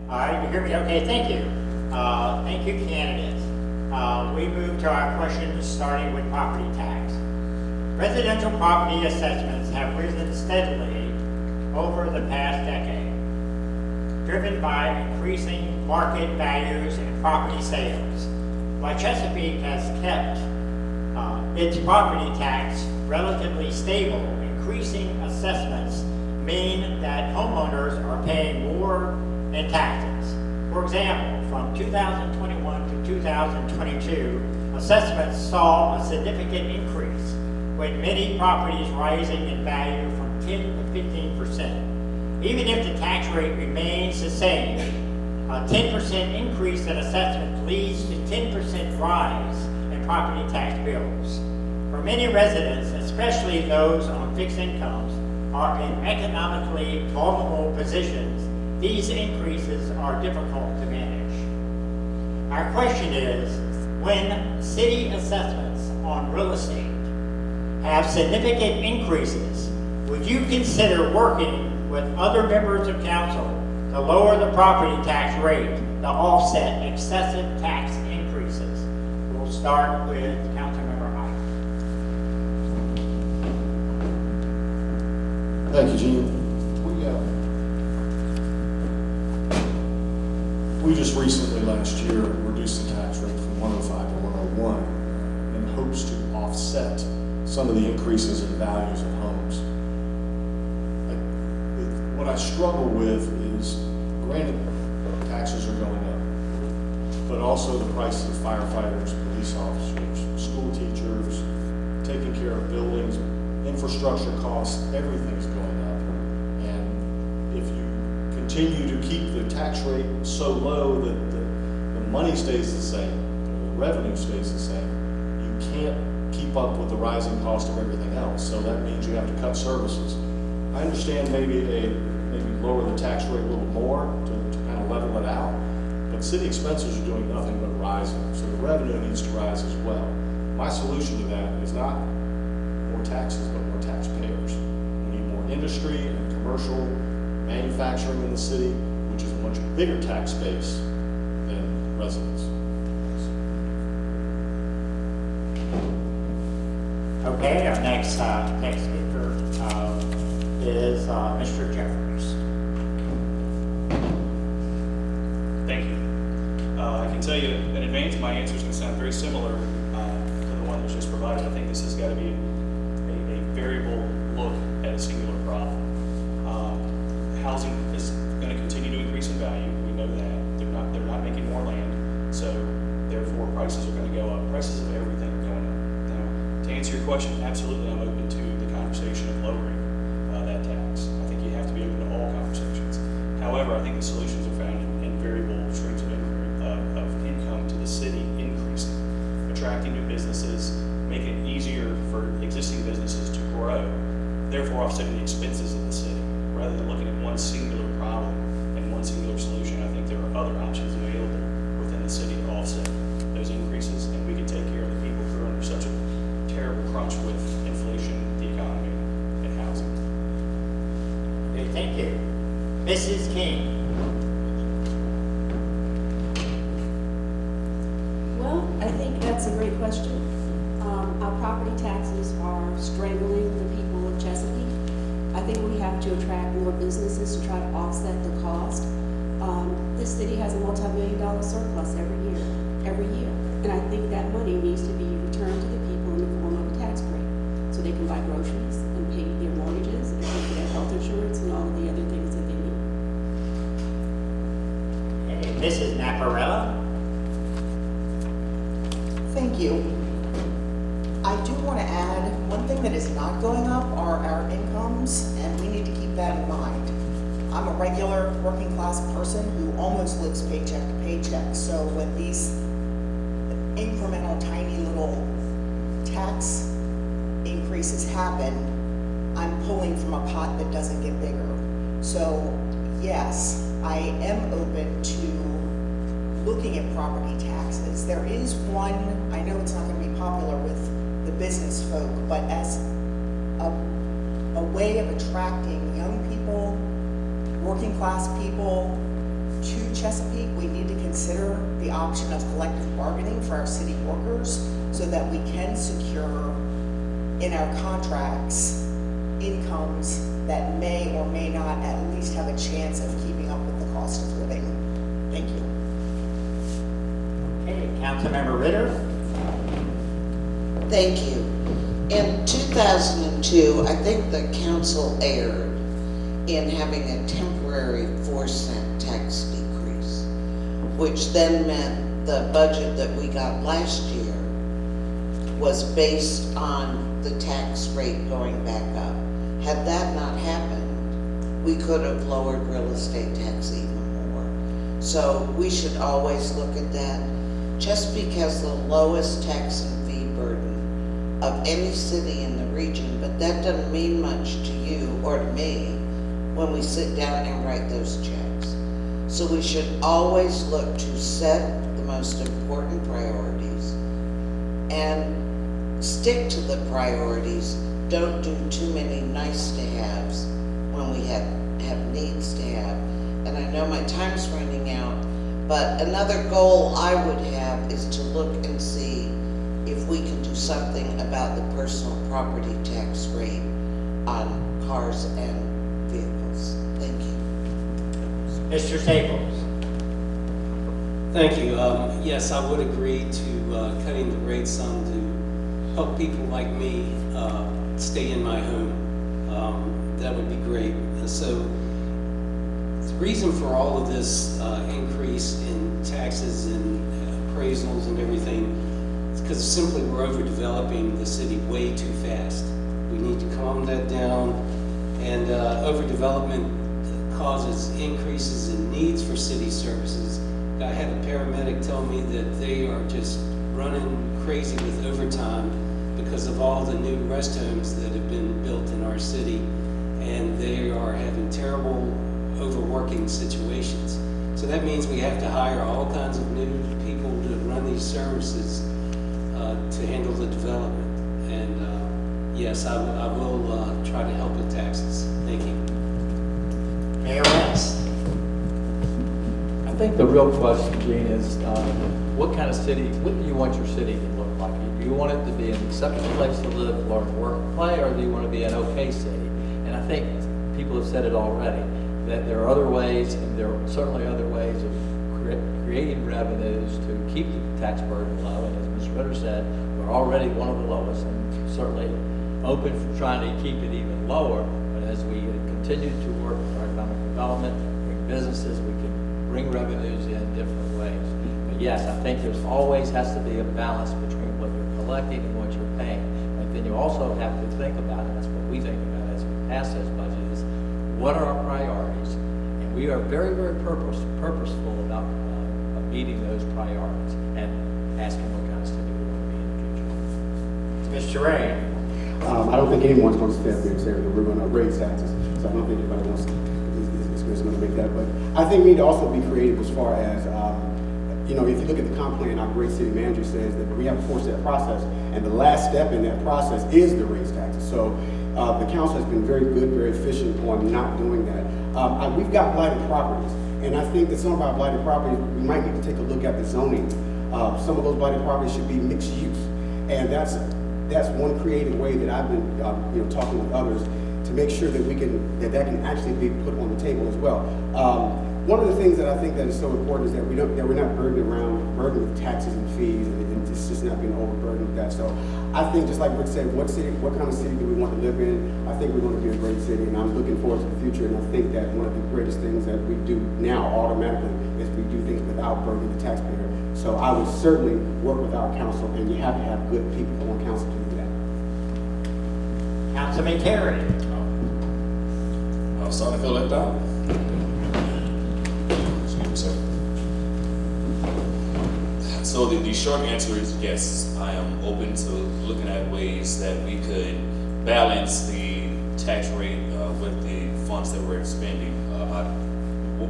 All right, you hear me? Okay, thank you. Thank you, candidates. We move to our questions starting with property tax. Residential property assessments have risen steadily over the past decade, driven by increasing market values and property sales. While Chesapeake has kept its property tax relatively stable, increasing assessments mean that homeowners are paying more in taxes. For example, from 2021 to 2022, assessments saw a significant increase, with many properties rising in value from 10 to 15%. Even if the tax rate remains the same, a 10% increase in assessment leads to 10% rise in property tax bills. For many residents, especially those on fixed incomes, are in economically vulnerable positions. These increases are difficult to manage. Our question is, when city assessments on real estate have significant increases, would you consider working with other members of council to lower the property tax rate to offset excessive tax increases? We'll start with Councilmember Hyde. Thank you, Gene. We just recently last year reduced the tax rate from 105 to 101 in hopes to offset some of the increases in values of homes. What I struggle with is, granted, taxes are going up, but also the prices of firefighters, police officers, school teachers, taking care of buildings, infrastructure costs, everything's going up. And if you continue to keep the tax rate so low that the money stays the same, the revenue stays the same, you can't keep up with the rising cost of everything else. So that means you have to cut services. I understand maybe lower the tax rate a little more to kind of level it out, but city expenses are doing nothing but rising, so the revenue needs to rise as well. My solution to that is not more taxes, but more taxpayers. We need more industry and commercial manufacturing in the city, which is a much bigger tax base than residents. Okay, our next speaker is Mr. Jeffries. Thank you. I can tell you in advance my answer is going to sound very similar to the one that was just provided. I think this has got to be a variable look at a singular problem. Housing is going to continue to increase in value. We know that. They're not making more land, so therefore prices are going to go up. Prices of everything are going up. Now, to answer your question, absolutely I'm open to the conversation of lowering that tax. I think you have to be open to all conversations. However, I think the solutions are found in variable streams of income to the city increasing, attracting new businesses, making it easier for existing businesses to grow, therefore offsetting the expenses of the city. Rather than looking at one singular problem and one singular solution, I think there are other options available within the city to offset those increases, and we can take care of the people who are under such a terrible crunch with inflation, the economy, and housing. Okay, thank you. Mrs. King. Well, I think that's a great question. Our property taxes are strangling the people of Chesapeake. I think we have to attract more businesses to try to offset the cost. This city has a multi-million-dollar surplus every year. And I think that money needs to be returned to the people in the form of a tax break, so they can buy groceries and pay their mortgages and pay their health insurance and all of the other things that they need. Okay, Mrs. Naparella. Thank you. I do want to add, one thing that is not going up are our incomes, and we need to keep that in mind. I'm a regular working class person who almost lives paycheck to paycheck, so when these incremental tiny little tax increases happen, I'm pulling from a pot that doesn't get bigger. So yes, I am open to looking at property taxes. There is one, I know it's not going to be popular with the business folk, but as a way of attracting young people, working class people, to Chesapeake, we need to consider the option of collective bargaining for our city workers so that we can secure in our contracts incomes that may or may not at least have a chance of keeping up with the cost of living. Thank you. Okay, Councilmember Ritter? Thank you. In 2002, I think the council erred in having a temporary 4-cent tax decrease, which then meant the budget that we got last year was based on the tax rate going back up. Had that not happened, we could have lowered real estate tax even more. So we should always look at that. Chesapeake has the lowest tax and fee burden of any city in the region, but that doesn't mean much to you or to me when we sit down and write those checks. So we should always look to set the most important priorities and stick to the priorities. Don't do too many nice to haves when we have needs to have. And I know my time's running out, but another goal I would have is to look and see if we can do something about the personal property tax rate on cars and vehicles. Thank you. Mr. Staples? Thank you. Yes, I would agree to cutting the rates some to help people like me stay in my home. That would be great. So the reason for all of this increase in taxes and appraisals and everything is because simply we're overdeveloping the city way too fast. We need to calm that down, and overdevelopment causes increases in needs for city services. I had a paramedic tell me that they are just running crazy with overtime because of all the new rest homes that have been built in our city, and they are having terrible overworking situations. So that means we have to hire all kinds of new people to run these services to handle the development. And yes, I will try to help with taxes. Thank you. Mayor West? I think the real question, Gene, is what kind of city, what do you want your city to look like? Do you want it to be an acceptable place to live, learn, work, and play, or do you want to be an okay city? And I think people have said it already, that there are other ways, and there are certainly other ways of creating revenues to keep the tax burden low. And as Ms. Ritter said, we're already one of the lowest, and certainly open for trying to keep it even lower. But as we continue to work with our economic development, bring businesses, we can bring revenues in different ways. But yes, I think there's always has to be a balance between what you're collecting and what you're paying. But then you also have to think about, and that's what we think about as we pass those budgets, is what are our priorities? And we are very, very purposeful about meeting those priorities and asking what kind of city we want to be in the future. Mr. Ray? I don't think anyone's going to stand there and say that we're going to raise taxes. So I don't think anybody wants is going to make that. But I think we need to also be creative as far as, if you look at the comp plan, our great city manager says that we have a 4-step process, and the last step in that process is to raise taxes. So the council has been very good, very efficient on not doing that. We've got blighted properties, and I think that some of our blighted properties, we might need to take a look at the zoning. Some of those blighted properties should be mixed use, and that's one creative way that I've been talking with others to make sure that that can actually be put on the table as well. One of the things that I think that is so important is that we're not burdened with taxes and fees, and it's just not being overburdened with that. So I think, just like Rick said, what kind of city do we want to live in? I think we're going to be a great city, and I'm looking forward to the future. And I think that one of the greatest things that we do now automatically is we do things without burdening the taxpayer. So I would certainly work with our council, and you have to have good people on council to do that. Councilman Terry? I'm starting to feel left out. Excuse me, sir. So the short answer is yes. I am open to looking at ways that we could balance the tax rate with the funds that we're expending.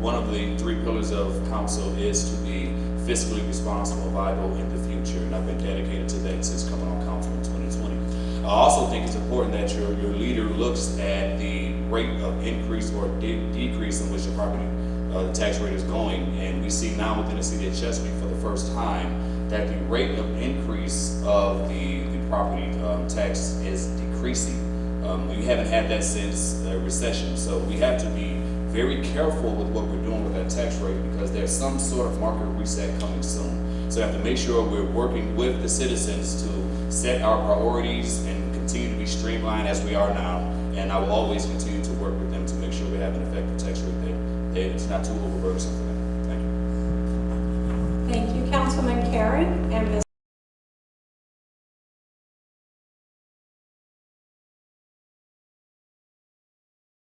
One of the 3 pillars of council is to be fiscally responsible, viable in the future, and I've been dedicated to that since coming on council in 2020. I also think it's important that your leader looks at the rate of increase or decrease in which your property the tax rate is going. And we see now within the city of Chesapeake for the first time that the rate of increase of the property tax is decreasing. We haven't had that since the recession, so we have to be very careful with what we're doing with that tax rate because there's some sort of market reset coming soon. So we have to make sure we're working with the citizens to set our priorities and continue to be streamlined as we are now. And I will always continue to work with them to make sure we have an effective tax rate that it's not too overburdensome for them. Thank you. Thank you, Councilman Carey and Ms.